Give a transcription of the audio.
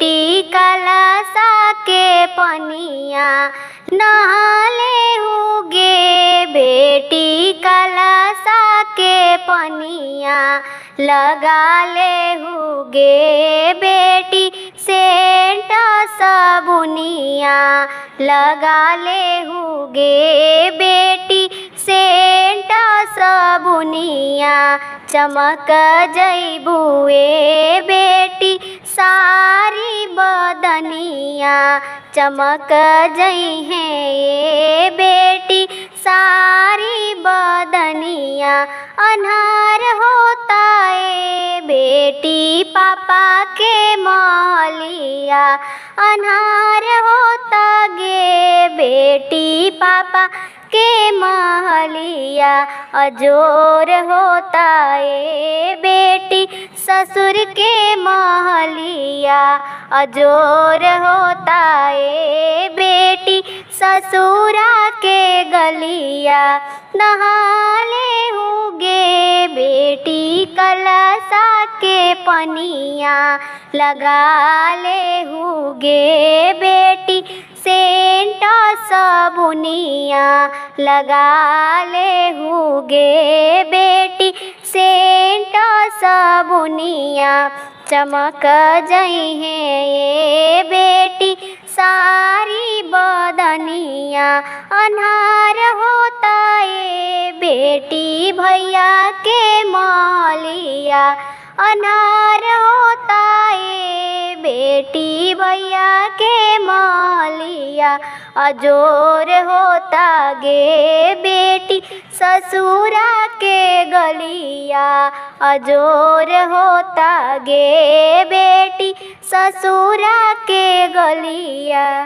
बेटी कलसा के पनिया नहाले हुगे। बेटी कलसा के पनिया लगा ले हुगे। बेटी सेंट सबुनिया लगा ले हुगे। बेटी सेंट सबुनिया चमक जइबुए। बेटी सारी बदनिया चमक जई है। बेटी सारी बदनिया अन्हार होता है। बेटी पापा के महलिया अन्हार होता गे। बेटी पापा के महलिया अजोर होता है। बेटी ससुर के महलिया अजोर होता है। बेटी ससुरा के गलिया नहाले हुगे। बेटी कलसा के पनिया लगा ले हुगे। बेटी सेंट सबुनिया लगा ले हुगे। बेटी सेंट सबुनिया चमक जई है। ये बेटी सारी बदनिया अन्हार होता है। बेटी भैया के महलिया अन्हार होता है। बेटी भैया के महलिया अजोर होता गे। बेटी ससुरा के गलिया अजोर होता गे। बेटी ससुरा के गलिया।